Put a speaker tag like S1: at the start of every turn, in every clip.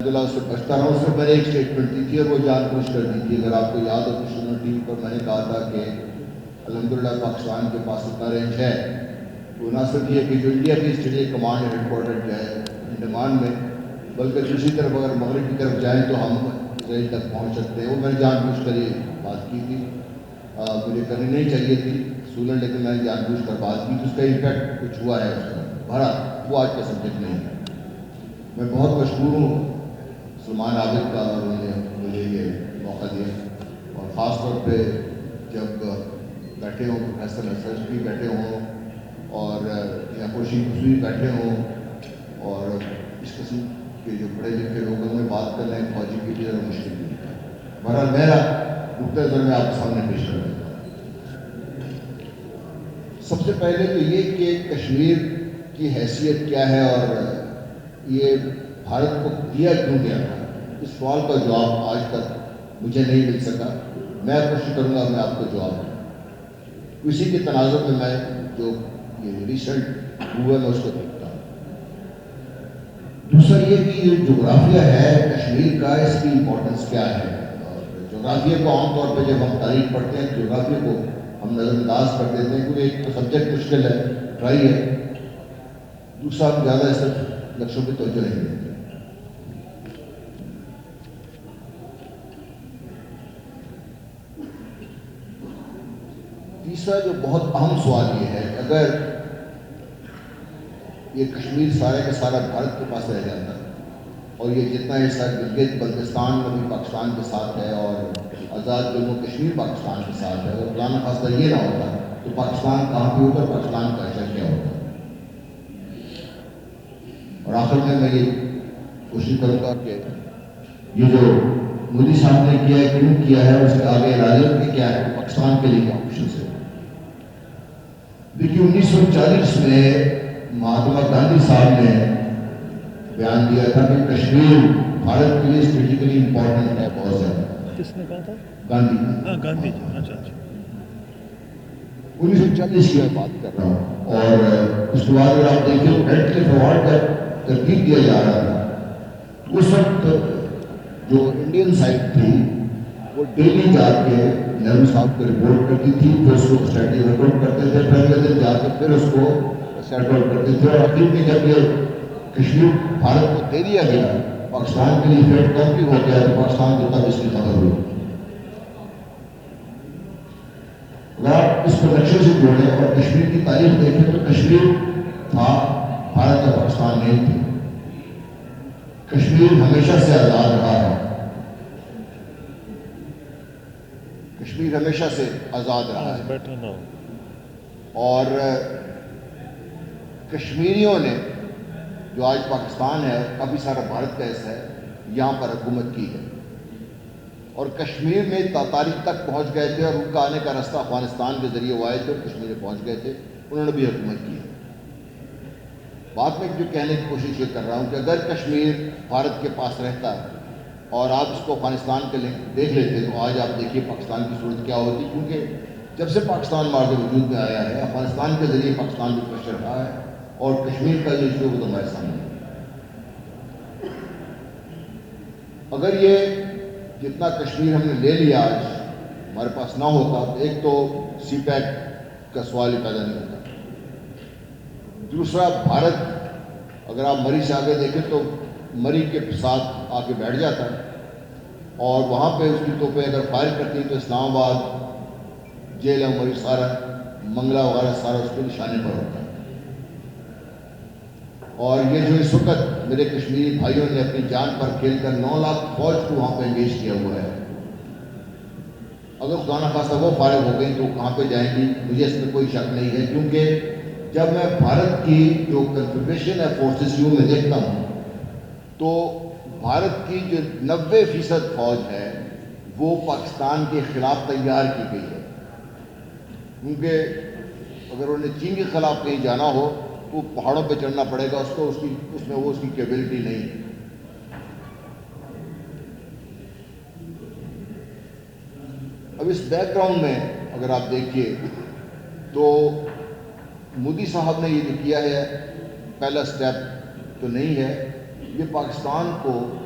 S1: اللہ سے بچتا رہا. اس سے میں نے ایک اسٹیٹمنٹ دی تھی اور وہ جان بوجھ کر دی تھی. اگر آپ کو یاد ہو تو ٹیم پر میں نے کہا تھا کہ الحمدللہ پاکستان کے پاس اتنا رینج ہے تو نہ صرف یہ کہ جو انڈیا کی اسٹیڈیم کمانڈ ہیڈ کوارٹر جو ہے انڈمان میں، بلکہ دوسری طرف اگر مغرب کی طرف جائیں تو ہم اسرائیل تک پہنچ سکتے ہیں. وہ میں نے جان بوجھ کر یہ بات کی تھی. مجھے کرنی نہیں چاہیے تھی اصولاً، لیکن میں نے جان بوجھ کر بات کی تو اس کا امپیکٹ کچھ ہوا ہے اس کا. بہرحال وہ آج کا سبجیکٹ نہیں ہے. میں بہت مشہور ہوں سلمان عابد کا، اور انہوں نے مجھے یہ موقع دیا، اور خاص طور پہ جب بیٹھے ہوں پروفیسر اسد بھی بیٹھے ہوں اور یا خورشید قصوری بیٹھے ہوں اور اس قسم کے جو پڑھے لکھے لوگوں میں بات کرنا ایک فوجی کے لیے ذرا مشکل نہیں ہے. بہرحال میرا نقطۂ نظر میں آپ کے سامنے پیش کر دیتا ہوں. سب سے پہلے تو یہ کہ کشمیر کی حیثیت کیا ہے اور یہ بھارت کو دیا کیوں گیا تھا، اس سوال کا جواب آج تک مجھے نہیں مل سکا. میں کوشش کروں گا میں آپ کو جواب دوں. اسی کے تناظر میں جو یہ ریسنٹ ہوا میں اس کو دیکھتا ہوں. دوسرا یہ کہ یہ جغرافیہ ہے کشمیر کا، اس کی امپورٹنس کیا ہے. اور جغرافیہ کو عام طور پہ جب ہم تاریخ پڑھتے ہیں جغرافیہ کو ہم نظر انداز کر دیتے ہیں کیونکہ ایک تو سبجیکٹ مشکل ہے، ٹرائی ہے. دوسرا ہم زیادہ اس طرف لکشوں پہ توجہ نہیں دیتے. تیسرا جو بہت اہم سوال یہ ہے کہ اگر یہ کشمیر سارے کا سارا بھارت کے پاس رہ جاتا اور یہ جتنا حصہ گلگت بلتستان میں بھی پاکستان کے ساتھ ہے اور آزاد جموں کشمیر پاکستان کے ساتھ ہے، اور پرانا فاصلہ یہ نہ ہوتا تو پاکستان کہاں پہ ہوتا، پاکستان کا حشر کیا ہوتا. اور آخر میں یہ کوشش کروں گا کہ یہ جو مودی صاحب نے کیا ہے کیوں کیا ہے، اس کے آگے راجد کے کیا ہے، پاکستان کے لیے کیا آپشنس ہے. دیکھیے 1940 میں مہاتما گاندھی صاحب نے بیان دیا تھا کہ کشمیر بھارت کے لیے اسٹریٹجیکلی امپورٹنٹ ہے بہت زیادہ.
S2: کس نے کہا تھا؟
S1: گاندھی.
S2: گاندھی جی. اچھا
S1: 1940 کی میں بات کر رہا ہوں. اور اس کے بعد اگر آپ دیکھیں تو ریڈ کلف ایوارڈ کا ترتیب دیا جا رہا تھا. اس وقت جو انڈین سائڈ تھی وہ ڈیلی جا کے نہرو صاحب کو رپورٹ کرتی تھی، پھر اس کو اسٹیٹس ریکارڈ کرتے تھے، پہلے دن جا کے پھر اس کو سیٹ آؤٹ کرتے تھے. اور آخر میں جب یہ کشمیر بھارت کو دے دیا گیا، پاکستان کے لیے فیٹ کم بھی ہو گیا تو پاکستان کو تب اس کی خبر ہوئی. اگر آپ اس پروڈکشن سے جوڑیں اور کشمیر کی تاریخ دیکھیں تو کشمیر تھا، بھارت اور پاکستان نہیں تھے. کشمیر ہمیشہ سے آزاد رہا ہے، کشمیر ہمیشہ سے آزاد رہا ہے. اور کشمیریوں نے جو آج پاکستان ہے کافی سارا بھارت کا حصہ ہے، یہاں پر حکومت کی ہے. اور کشمیر میں تاریخ تک پہنچ گئے تھے اور ان کا آنے کا راستہ افغانستان کے ذریعے وہ آئے تھے اور کشمیر میں پہنچ گئے تھے، انہوں نے بھی حکومت کی ہے. بات میں جو کہنے کی کوشش یہ کر رہا ہوں کہ اگر کشمیر بھارت کے پاس رہتا اور آپ اس کو افغانستان کے دیکھ لیتے تو آج آپ دیکھیے پاکستان کی صورت کیا ہوتی. کیونکہ جب سے پاکستان مارد وجود میں آیا ہے افغانستان کے ذریعے پاکستان بھی پریشر رہا ہے اور کشمیر کا جو ایشو وہ تو ہمارے سامنے ہے. اگر یہ جتنا کشمیر ہم نے لے لیا آج ہمارے پاس نہ ہوتا تو ایک تو سی پیک کا سوال ہی پیدا نہیں ہوتا. دوسرا بھارت اگر آپ مری سے آگے دیکھیں تو مری کے ساتھ آ کے بیٹھ جاتا اور وہاں پہ اس کی توپیں اگر فائر کرتی تو اسلام آباد، جیل مری سارا، منگلہ وغیرہ سارا اس کے نشانے پر ہوتا ہے. اور یہ جو اس وقت میرے کشمیری بھائیوں نے اپنی جان پر کھیل کر 9 لاکھ فوج کو وہاں پہ انگیج کیا ہوا ہے، اگر خدا نخواستہ وہ فارغ ہو گئی تو کہاں پہ جائیں گی مجھے اس میں کوئی شک نہیں ہے. کیونکہ جب میں بھارت کی جو کنفیڈریشن ہے فورسز یوں میں دیکھتا ہوں تو بھارت کی جو 90% فوج ہے وہ پاکستان کے خلاف تیار کی گئی ہے. کیونکہ اگر انہیں چین کے خلاف کہیں جانا ہو تو پہاڑوں پہ چڑھنا پڑے گا اس کو، اس میں وہ اس کی کیپیبلٹی نہیں ہے. اب اس بیک گراؤنڈ میں اگر آپ دیکھیے تو مودی صاحب نے یہ جو کیا ہے پہلا سٹیپ تو نہیں ہے، یہ پاکستان کو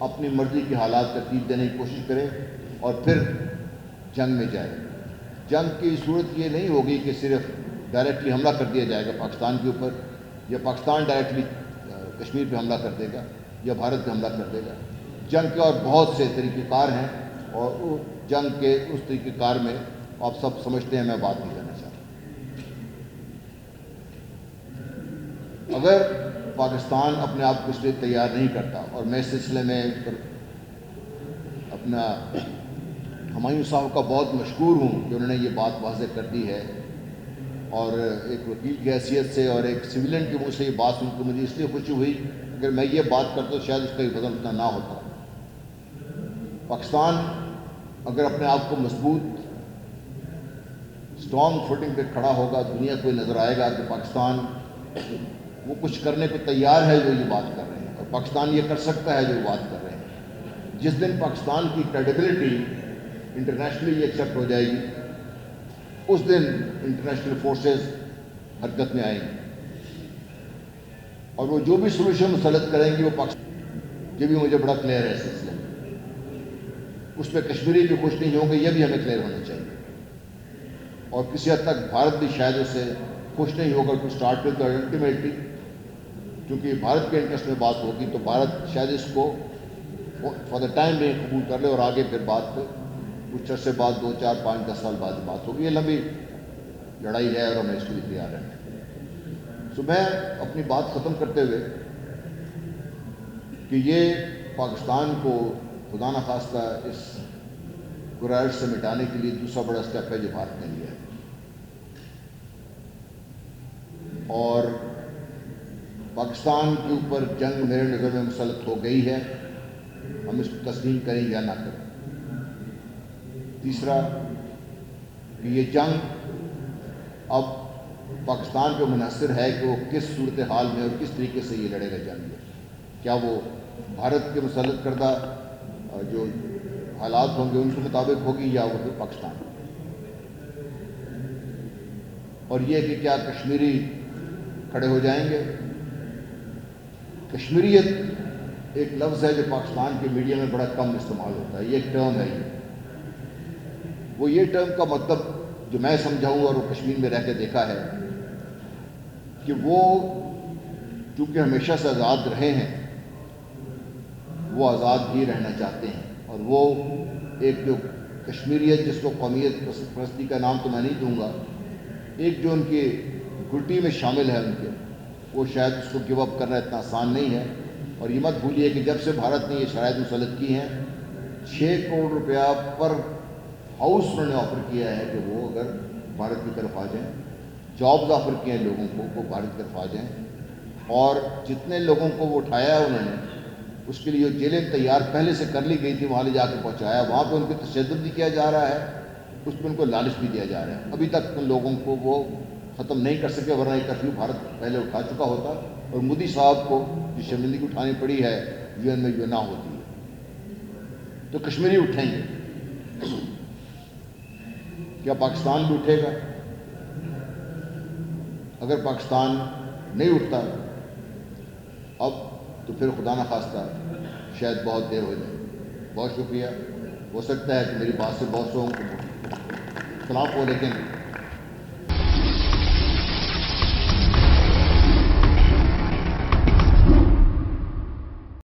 S1: اپنی مرضی کے حالات ترتیب دینے کی کوشش کرے اور پھر جنگ میں جائے۔ جنگ کی صورت یہ نہیں ہوگی کہ صرف ڈائریکٹلی حملہ کر دیا جائے گا پاکستان کے اوپر، یا پاکستان ڈائریکٹلی کشمیر پہ حملہ کر دے گا یا بھارت پہ حملہ کر دے گا۔ جنگ کے اور بہت سے طریقہ کار ہیں، اور جنگ کے اس طریقہ کار میں آپ سب سمجھتے ہیں، میں بات نہیں کرنا چاہتا۔ اگر پاکستان اپنے آپ کو اس لیے تیار نہیں کرتا، اور میں اس سلسلے میں اپنا ہمایوں صاحب کا بہت مشکور ہوں کہ انہوں نے یہ بات واضح کر دی ہے، اور ایک وکیل کی حیثیت سے اور ایک سویلین کے منہ سے یہ بات سن کے مجھے اس لیے خوشی ہوئی، اگر میں یہ بات کرتا تو شاید اس کا یہ وزن اتنا نہ ہوتا۔ پاکستان اگر اپنے آپ کو مضبوط اسٹرانگ فوٹنگ پہ کھڑا ہوگا، دنیا کو نظر آئے گا کہ پاکستان وہ کچھ کرنے کو تیار ہے جو یہ بات کر رہے ہیں، اور پاکستان یہ کر سکتا ہے جو یہ بات کر رہے ہیں۔ جس دن پاکستان کی کریڈیبلٹی انٹرنیشنلی ایکسیپٹ ہو جائے گی، اس دن انٹرنیشنل فورسز حرکت میں آئیں گی، اور وہ جو بھی سولوشن مسلط کریں گی وہ پاکستان، یہ بھی مجھے بڑا کلیئر ہے سلسلے میں۔ اس پہ کشمیری بھی خوش نہیں ہوں گے، یہ بھی ہمیں کلیئر ہونا چاہیے، اور کسی حد تک بھارت بھی شاید اس سے خوش نہیں ہوگا ٹو اسٹارٹ ود، الٹیمیٹلی کیونکہ بھارت کے انٹرسٹ میں بات ہوگی تو بھارت شاید اس کو فار دا ٹائم میں قبول کر لے، اور آگے پھر بات پہ کچھ عرصے بعد 2 4 5 10 سال بعد بات ہوگی۔ یہ لمبی لڑائی ہے اور ہمیں اس کے لیے تیار ہیں۔ تو میں اپنی بات ختم کرتے ہوئے کہ یہ پاکستان کو خدا نخواستہ اس گرائش سے مٹانے کے لیے دوسرا بڑا اسٹیپ ہے جو بھارت نے لیا ہے، اور پاکستان کے اوپر جنگ میرے نظر میں مسلط ہو گئی ہے، ہم اس کو تسلیم کریں یا نہ کریں۔ تیسرا کہ یہ جنگ اب پاکستان پہ منحصر ہے کہ وہ کس صورتحال میں اور کس طریقے سے یہ لڑے گا جنگ میں، کیا وہ بھارت کے مسلط کردہ جو حالات ہوں گے ان کے مطابق ہوگی، یا وہ پھر پاکستان، اور یہ کہ کیا کشمیری کھڑے ہو جائیں گے۔ کشمیریت ایک لفظ ہے جو پاکستان کے میڈیا میں بڑا کم استعمال ہوتا ہے، یہ ایک ٹرم ہے، وہ یہ ٹرم کا مطلب جو میں سمجھا ہوں اور وہ کشمیر میں رہ کے دیکھا ہے کہ وہ چونکہ ہمیشہ سے آزاد رہے ہیں، وہ آزاد ہی رہنا چاہتے ہیں، اور وہ ایک جو کشمیریت جس کو قومیت پرستی کا نام تو میں نہیں دوں گا، ایک جو ان کی گھٹی میں شامل ہے ان کے، وہ شاید اس کو گیو اپ کرنا اتنا آسان نہیں ہے۔ اور یہ مت بھولیے کہ جب سے بھارت نے یہ شرائط مسلط کی ہیں، 6 کروڑ روپیہ پر ہاؤس انہوں نے آفر کیا ہے کہ وہ اگر بھارت کی طرف آ جائیں، جابز آفر کیے ہیں لوگوں کو وہ بھارت کی طرف آ جائیں، اور جتنے لوگوں کو وہ اٹھایا ہے انہوں نے اس کے لیے جیلیں تیار پہلے سے کر لی گئی تھی، وہاں لے جا کے پہنچایا، وہاں پہ ان پہ تشدد بھی کیا جا رہا ہے، اس پہ ان کو لالچ بھی دیا جا رہا ہے۔ ابھی تک ان لوگوں کو وہ ختم نہیں کر سکے، ورنہ یہ کرفیو بھارت پہلے اٹھا چکا ہوتا، اور مودی صاحب کو جو شرمندگی اٹھانی پڑی ہے UN میں جو نہ ہوتی ہے۔ تو کشمیری اٹھیں گے، کیا پاکستان بھی اٹھے گا؟ اگر پاکستان نہیں اٹھتا اب تو پھر خدا نخواستہ شاید بہت دیر ہو جائے۔ بہت شکریہ۔ ہو سکتا ہے کہ میری بات سے بہت سو کو خلاف ہو، لیکن